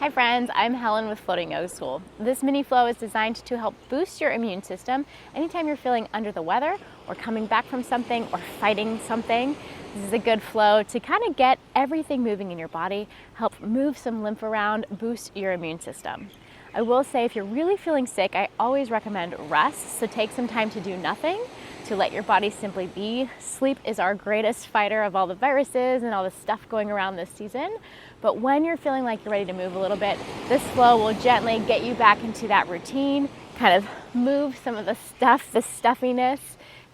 Hi friends, I'm Helen with Floating Yoga School. This mini flow is designed to help boost your immune system anytime you're feeling under the weather or coming back from something or fighting something. This is a good flow to kind of get everything moving in your body, help move some lymph around, boost your immune system. I will say if you're really feeling sick, I always recommend rest. So take some time to do nothing, to let your body simply be. Sleep is our greatest fighter of all the viruses and all the stuff going around this season. But when you're feeling like you're ready to move a little bit, this flow will gently get you back into that routine, kind of move some of the stuff, the stuffiness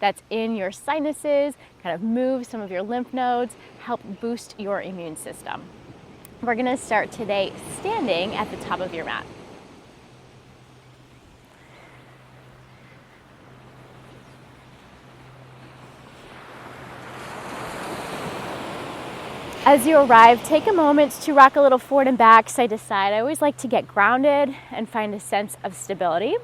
that's in your sinuses, kind of move some of your lymph nodes, help boost your immune system. We're gonna start today standing at the top of your mat. As you arrive, take a moment to rock a little forward and back, side to side. I always like to get grounded and find a sense of stability.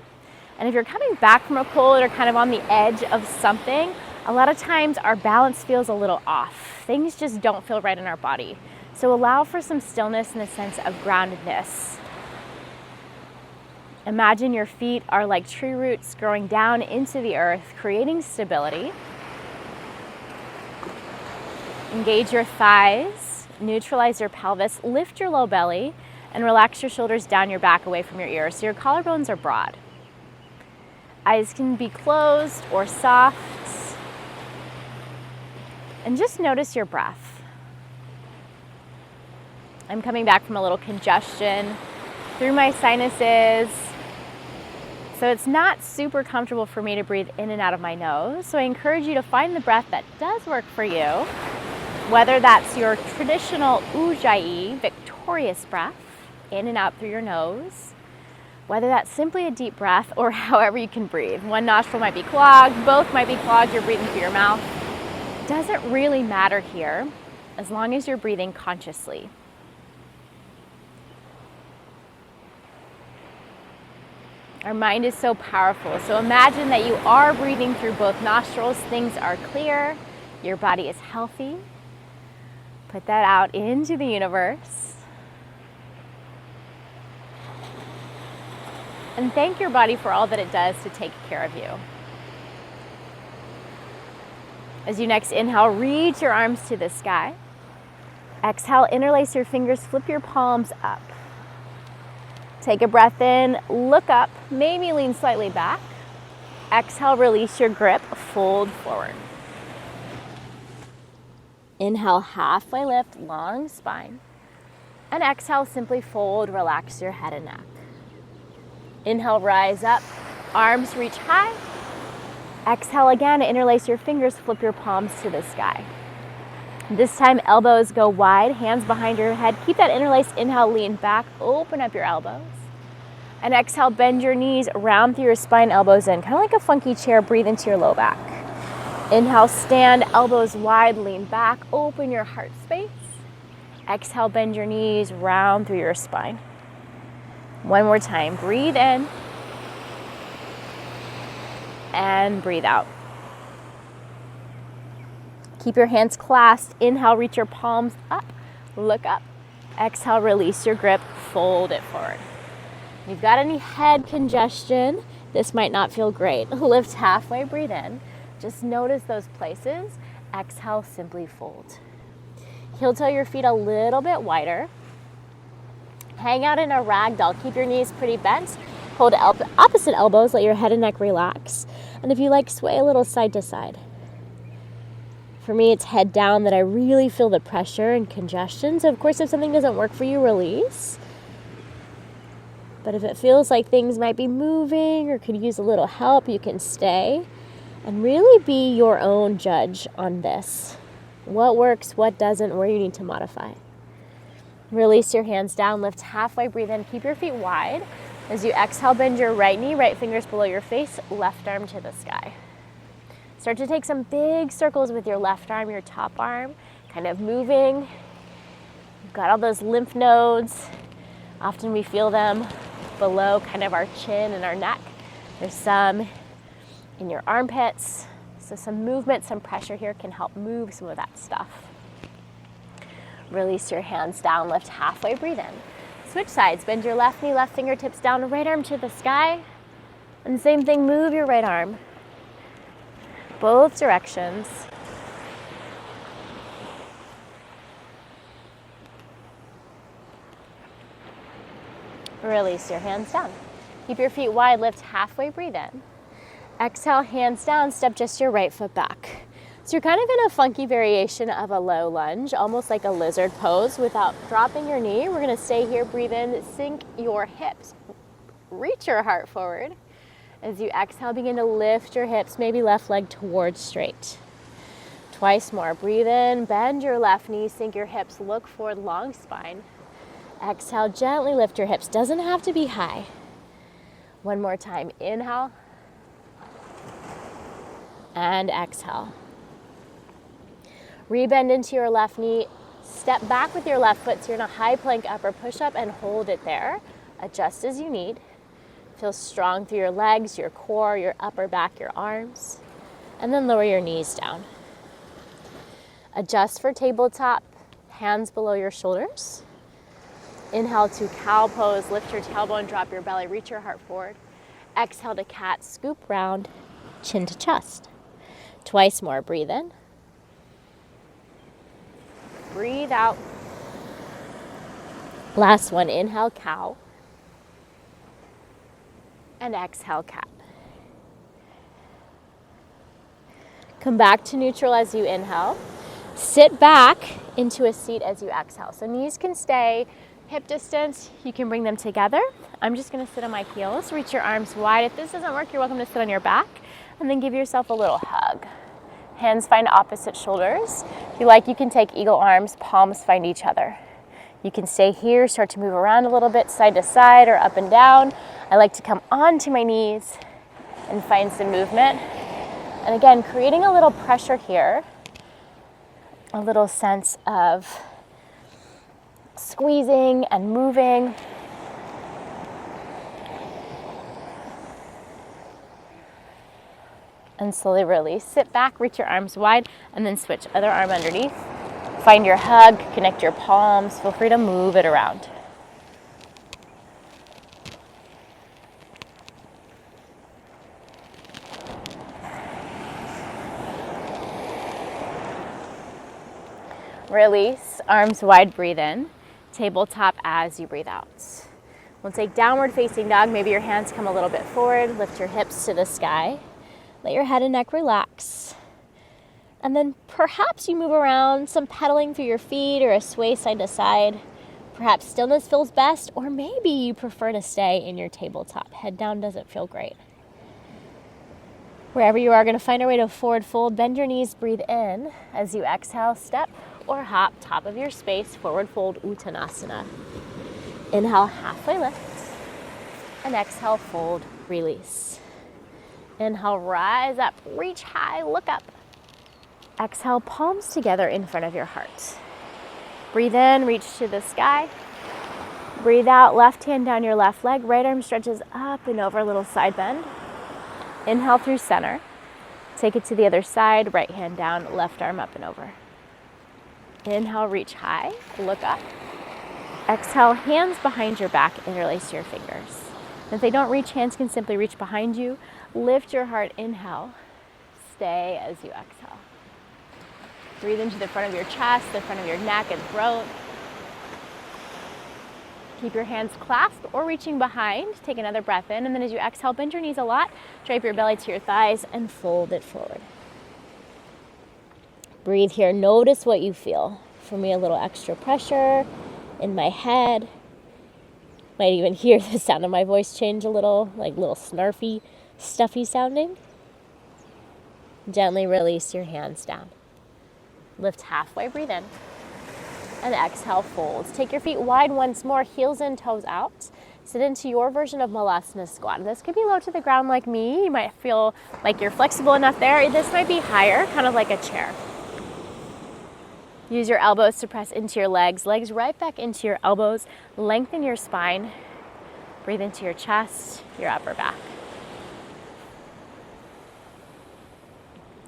And if you're coming back from a cold or kind of on the edge of something, a lot of times our balance feels a little off. Things just don't feel right in our body. So allow for some stillness and a sense of groundedness. Imagine your feet are like tree roots growing down into the earth, creating stability. Engage your thighs, neutralize your pelvis, lift your low belly, and relax your shoulders down your back away from your ears so your collarbones are broad. Eyes can be closed or soft. And just notice your breath. I'm coming back from a little congestion through my sinuses. So it's not super comfortable for me to breathe in and out of my nose. So I encourage you to find the breath that does work for you. Whether that's your traditional Ujjayi, victorious breath, in and out through your nose, whether that's simply a deep breath or however you can breathe. One nostril might be clogged, both might be clogged, you're breathing through your mouth. It doesn't really matter here as long as you're breathing consciously. Our mind is so powerful, so imagine that you are breathing through both nostrils, things are clear, your body is healthy. Put that out into the universe. And thank your body for all that it does to take care of you. As you next inhale, reach your arms to the sky. Exhale, interlace your fingers, flip your palms up. Take a breath in, look up, maybe lean slightly back. Exhale, release your grip, fold forward. Inhale, halfway lift, long spine. And exhale, simply fold, relax your head and neck. Inhale, rise up, arms reach high. Exhale again, interlace your fingers, flip your palms to the sky. This time, elbows go wide, hands behind your head. Keep that interlaced inhale, lean back, open up your elbows. And exhale, bend your knees, round through your spine, elbows in. Kind of like a funky chair, breathe into your low back. Inhale, stand, elbows wide, lean back, open your heart space. Exhale, bend your knees, round through your spine. One more time, breathe in and breathe out. Keep your hands clasped. Inhale, reach your palms up, look up. Exhale, release your grip, fold it forward. If you've got any head congestion, this might not feel great. Lift halfway, breathe in. Just notice those places. Exhale, simply fold. Heel toe your feet a little bit wider. Hang out in a ragdoll. Keep your knees pretty bent. Hold opposite elbows. Let your head and neck relax. And if you like, sway a little side to side. For me, it's head down that I really feel the pressure and congestion. So of course, if something doesn't work for you, release. But if it feels like things might be moving or could use a little help, you can stay. And really be your own judge on this. What works, what doesn't, where you need to modify. Release your hands down, lift halfway, breathe in, keep your feet wide. As you exhale, bend your right knee, right fingers below your face, left arm to the sky. Start to take some big circles with your left arm, your top arm, kind of moving. You've got all those lymph nodes. Often we feel them below kind of our chin and our neck. There's some in your armpits. So some movement, some pressure here can help move some of that stuff. Release your hands down, lift halfway, breathe in. Switch sides. Bend your left knee, left fingertips down, right arm to the sky. And same thing, move your right arm. Both directions. Release your hands down. Keep your feet wide, lift halfway, breathe in. Exhale, hands down, step just your right foot back. So you're kind of in a funky variation of a low lunge, almost like a lizard pose without dropping your knee. We're gonna stay here, breathe in, sink your hips. Reach your heart forward. As you exhale, begin to lift your hips, maybe left leg towards straight. Twice more, breathe in, bend your left knee, sink your hips, look forward, long spine. Exhale, gently lift your hips, doesn't have to be high. One more time, inhale. And exhale. Rebend into your left knee, step back with your left foot so you're in a high plank upper push-up and hold it there. Adjust as you need. Feel strong through your legs, your core, your upper back, your arms. And then lower your knees down. Adjust for tabletop, hands below your shoulders. Inhale to cow pose, lift your tailbone, drop your belly, reach your heart forward. Exhale to cat, scoop round, chin to chest. Twice more, breathe in. Breathe out. Last one, inhale, cow. And exhale, cat. Come back to neutral as you inhale. Sit back into a seat as you exhale. So knees can stay hip distance. You can bring them together. I'm just gonna sit on my heels. Reach your arms wide. If this doesn't work, you're welcome to sit on your back and then give yourself a little hug. Hands find opposite shoulders. If you like, you can take eagle arms, palms find each other. You can stay here, start to move around a little bit, side to side or up and down. I like to come onto my knees and find some movement. And again, creating a little pressure here, a little sense of squeezing and moving. And slowly release. Sit back, reach your arms wide, and then switch. Other arm underneath. Find your hug, connect your palms. Feel free to move it around. Release, arms wide, breathe in. Tabletop as you breathe out. We'll take downward facing dog. Maybe your hands come a little bit forward. Lift your hips to the sky. Let your head and neck relax. And then perhaps you move around, some pedaling through your feet or a sway side to side. Perhaps stillness feels best, or maybe you prefer to stay in your tabletop. Head down doesn't feel great. Wherever you are, going to find our way to forward fold. Bend your knees, breathe in. As you exhale, step or hop, top of your space, forward fold, Uttanasana. Inhale, halfway lift. And exhale, fold, release. Inhale, rise up, reach high, look up. Exhale, palms together in front of your heart. Breathe in, reach to the sky. Breathe out, left hand down your left leg, right arm stretches up and over, a little side bend. Inhale through center. Take it to the other side, right hand down, left arm up and over. Inhale, reach high, look up. Exhale, hands behind your back, interlace your fingers. If they don't reach, hands can simply reach behind you. Lift your heart, inhale. Stay as you exhale. Breathe into the front of your chest, the front of your neck and throat. Keep your hands clasped or reaching behind. Take another breath in, and then as you exhale, bend your knees a lot. Drape your belly to your thighs and fold it forward. Breathe here. Notice what you feel. For me, a little extra pressure in my head. Might even hear the sound of my voice change a little, like a little snarfy, stuffy sounding. Gently release your hands down. Lift halfway, breathe in. And exhale, fold. Take your feet wide once more, heels in, toes out. Sit into your version of Malasana squat. This could be low to the ground like me. You might feel like you're flexible enough there. This might be higher, kind of like a chair. Use your elbows to press into your legs right back into your elbows. Lengthen your spine. Breathe into your chest, your upper back.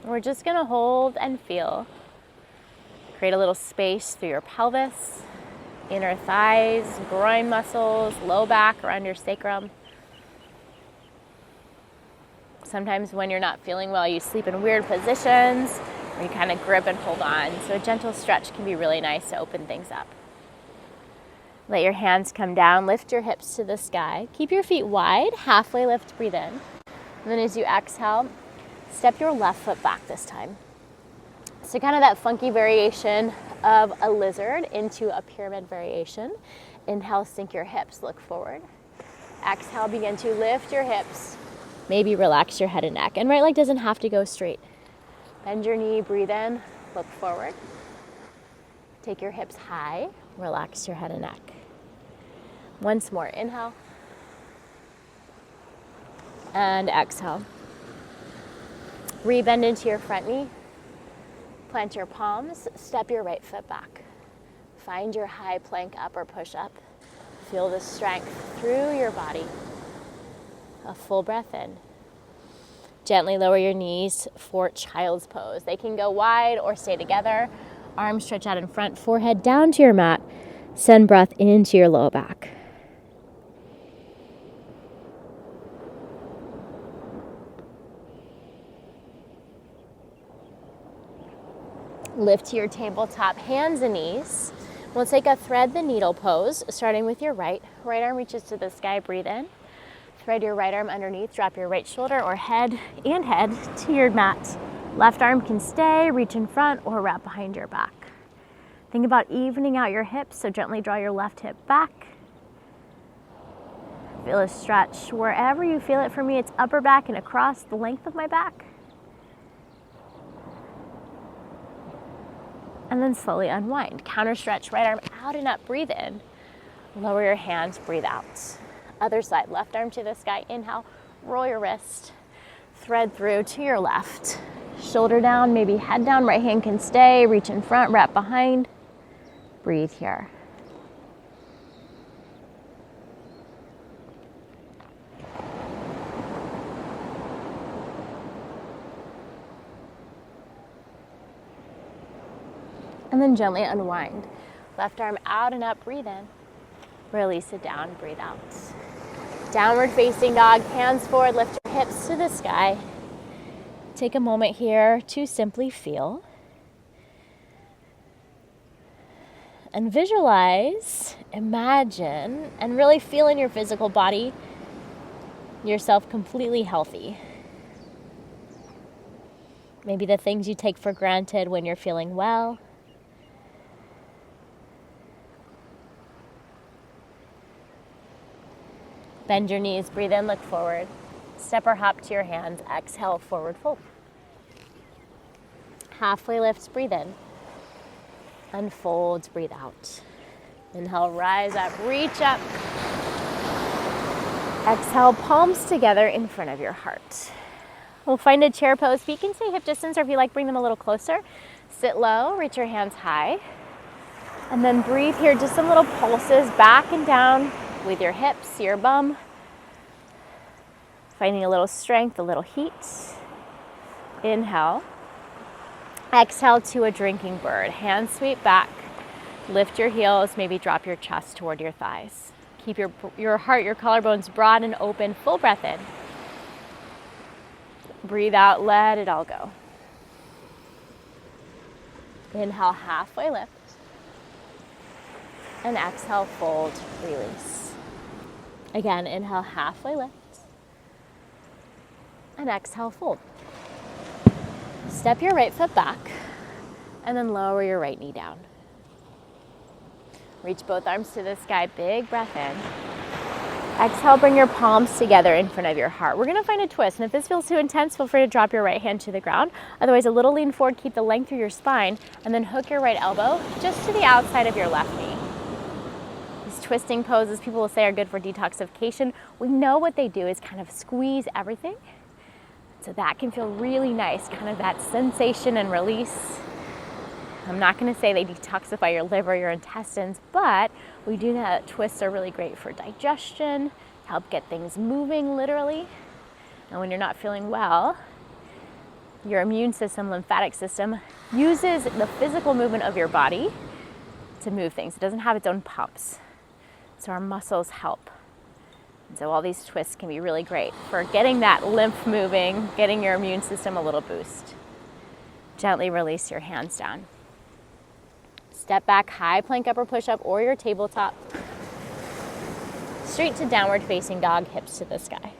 We're just gonna hold and feel. Create a little space through your pelvis. inner thighs, groin muscles, low back around your sacrum. Sometimes when you're not feeling well, you sleep in weird positions, or you kind of grip and hold on. So a gentle stretch can be really nice to open things up. Let your hands come down, lift your hips to the sky. Keep your feet wide, halfway lift, breathe in. And then as you exhale, step your left foot back this time. So kind of that funky variation of a lizard into a pyramid variation. Inhale, sink your hips, look forward. Exhale, begin to lift your hips. Maybe relax your head and neck. And right leg doesn't have to go straight. Bend your knee, breathe in, look forward. Take your hips high, relax your head and neck. Once more, inhale. And exhale. Rebend into your front knee. Plant your palms, step your right foot back. Find your high plank up or push up. Feel the strength through your body. A full breath in. Gently lower your knees for child's pose. They can go wide or stay together. Arms stretch out in front, forehead down to your mat. Send breath into your low back. Lift to your tabletop, hands and knees. We'll take a thread the needle pose, starting with your right. Right arm reaches to the sky, breathe in. Thread your right arm underneath, drop your right shoulder or head to your mat. Left arm can stay, reach in front, or wrap behind your back. Think about evening out your hips, so gently draw your left hip back. Feel a stretch wherever you feel it. For me, it's upper back and across the length of my back. And then slowly unwind. Counter stretch, right arm out and up, breathe in. Lower your hands, breathe out. Other side, left arm to the sky, inhale, roll your wrist, thread through to your left. Shoulder down, maybe head down, right hand can stay, reach in front, wrap behind. Breathe here. And then gently unwind. Left arm out and up, breathe in. Release it down, breathe out. Downward facing dog, hands forward, lift your hips to the sky. Take a moment here to simply feel. And visualize, imagine, and really feel in your physical body yourself completely healthy. Maybe the things you take for granted when you're feeling well. Bend your knees, breathe in, look forward. Step or hop to your hands, exhale, forward fold. Halfway lifts, breathe in. Unfold, breathe out. Inhale, rise up, reach up. Exhale, palms together in front of your heart. We'll find a chair pose. Feet can stay hip distance, or if you like, bring them a little closer. Sit low, reach your hands high. And then breathe here, just some little pulses back and down with your hips, your bum. Finding a little strength, a little heat. Inhale. Exhale to a drinking bird. Hands sweep back. Lift your heels, maybe drop your chest toward your thighs. Keep your heart, your collarbones broad and open. Full breath in. Breathe out, let it all go. Inhale, halfway lift. And exhale, fold, release. Again, inhale, halfway lift. And exhale, fold. Step your right foot back. And then lower your right knee down. Reach both arms to the sky, big breath in. Exhale, bring your palms together in front of your heart. We're gonna find a twist, and if this feels too intense, feel free to drop your right hand to the ground. Otherwise, a little lean forward, keep the length through your spine, and then hook your right elbow just to the outside of your left knee. These twisting poses, people will say, are good for detoxification. We know what they do is kind of squeeze everything. So that can feel really nice, kind of that sensation and release. I'm not going to say they detoxify your liver, your intestines, but we do know that twists are really great for digestion, to help get things moving literally. And when you're not feeling well, your immune system, lymphatic system, uses the physical movement of your body to move things. It doesn't have its own pumps. So our muscles help. And so all these twists can be really great for getting that lymph moving, getting your immune system a little boost. Gently release your hands down. Step back, high plank upper push-up or your tabletop. Straight to downward facing dog, hips to the sky.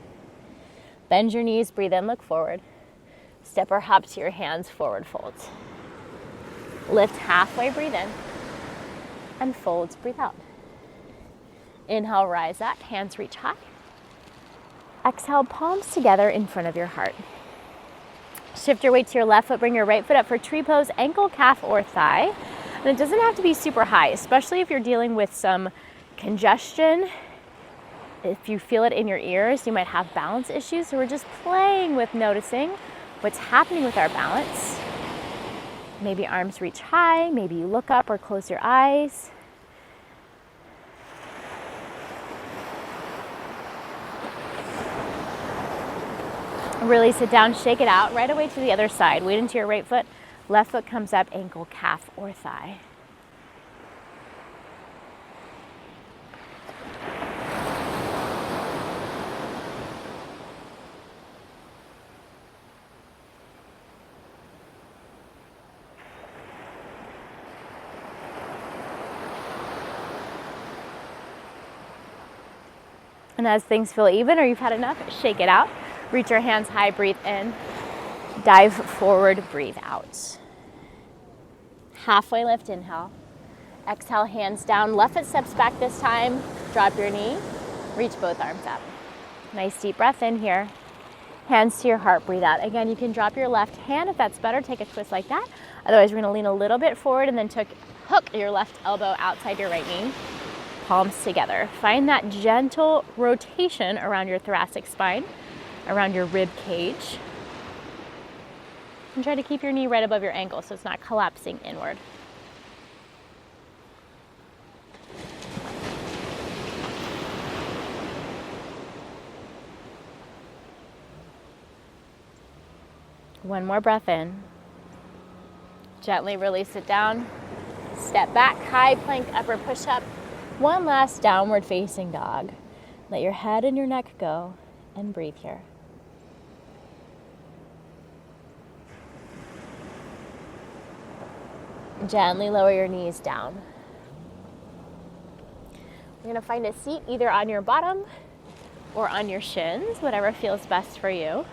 Bend your knees, breathe in, look forward. Step or hop to your hands, forward folds. Lift halfway, breathe in. And folds, breathe out. Inhale, rise up, hands reach high. Exhale, palms together in front of your heart. Shift your weight to your left foot, bring your right foot up for tree pose, ankle, calf, or thigh. And it doesn't have to be super high, especially if you're dealing with some congestion. If you feel it in your ears, you might have balance issues. So we're just playing with noticing what's happening with our balance. Maybe arms reach high, maybe you look up or close your eyes. Really sit down, shake it out, right away to the other side. Weight into your right foot, left foot comes up, ankle, calf, or thigh. And as things feel even or you've had enough, shake it out. Reach your hands high, breathe in. Dive forward, breathe out. Halfway lift, inhale. Exhale, hands down. Left foot steps back this time. Drop your knee. Reach both arms up. Nice deep breath in here. Hands to your heart, breathe out. Again, you can drop your left hand if that's better. Take a twist like that. Otherwise, we're going to lean a little bit forward and then hook your left elbow outside your right knee. Palms together. Find that gentle rotation around your thoracic spine, around your rib cage. And try to keep your knee right above your ankle so it's not collapsing inward. One more breath in. Gently release it down. Step back, high plank, upper push-up. One last downward facing dog. Let your head and your neck go and breathe here. Gently lower your knees down. You're going to find a seat either on your bottom or on your shins, whatever feels best for you.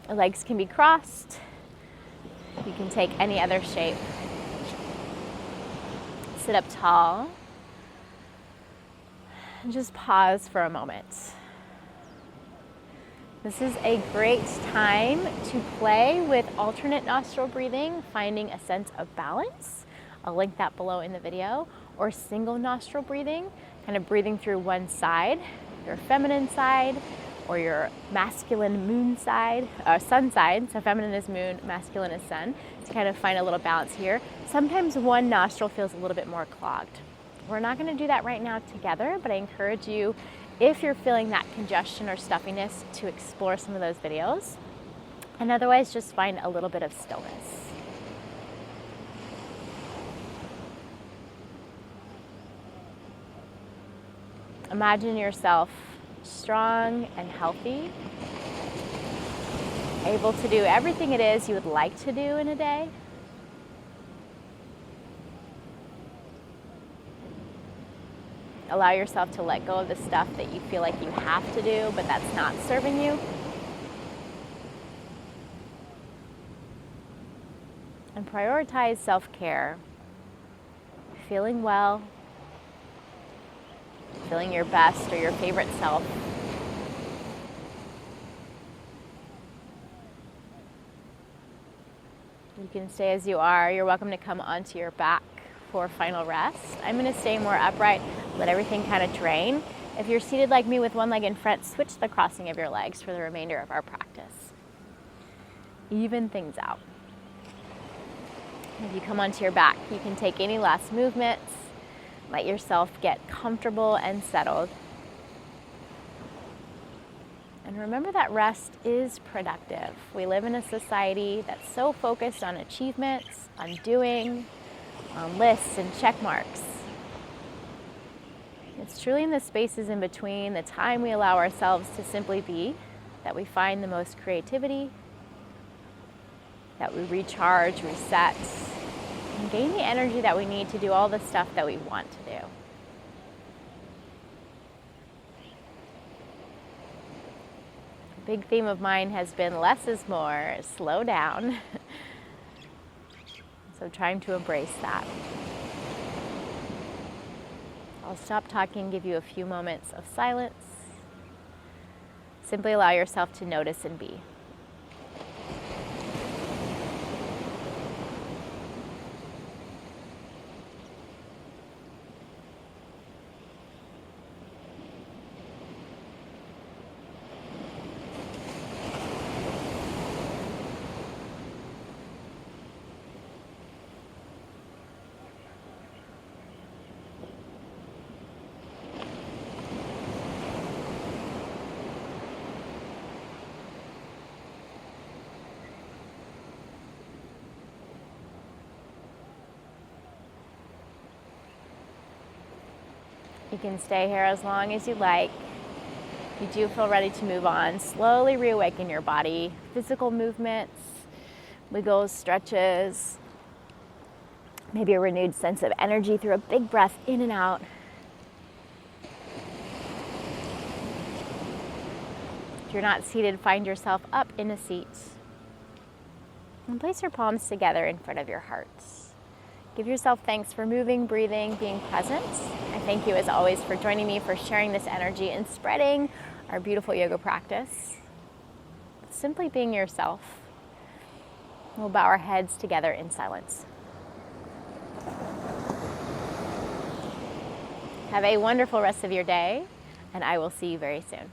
The legs can be crossed. You can take any other shape. Sit up tall. And just pause for a moment. This is a great time to play with alternate nostril breathing, finding a sense of balance. I'll link that below in the video. Or single nostril breathing, kind of breathing through one side, your feminine side, or your masculine moon side, sun side. So feminine is moon, masculine is sun, to kind of find a little balance here. Sometimes one nostril feels a little bit more clogged. We're not going to do that right now together, but I encourage you, if you're feeling that congestion or stuffiness, to explore some of those videos. And otherwise, just find a little bit of stillness. Imagine yourself strong and healthy, able to do everything it is you would like to do in a day. Allow yourself to let go of the stuff that you feel like you have to do, but that's not serving you. And prioritize self-care. Feeling well, feeling your best or your favorite self. You can stay as you are. You're welcome to come onto your back for final rest. I'm going to stay more upright, let everything kind of drain. If you're seated like me with one leg in front, switch the crossing of your legs for the remainder of our practice. Even things out. If you come onto your back, you can take any last movements. Let yourself get comfortable and settled. And remember that rest is productive. We live in a society that's so focused on achievements, on doing, on lists and check marks. It's truly in the spaces in between, the time we allow ourselves to simply be, that we find the most creativity, that we recharge, reset, and gain the energy that we need to do all the stuff that we want to do. A big theme of mine has been less is more, slow down. So trying to embrace that. I'll stop talking, give you a few moments of silence. Simply allow yourself to notice and be. You can stay here as long as you like. If you do feel ready to move on, slowly reawaken your body. Physical movements, wiggles, stretches, maybe a renewed sense of energy through a big breath in and out. If you're not seated, find yourself up in a seat. And place your palms together in front of your heart. Give yourself thanks for moving, breathing, being present. I thank you as always for joining me, for sharing this energy and spreading our beautiful yoga practice. Simply being yourself. We'll bow our heads together in silence. Have a wonderful rest of your day, and I will see you very soon.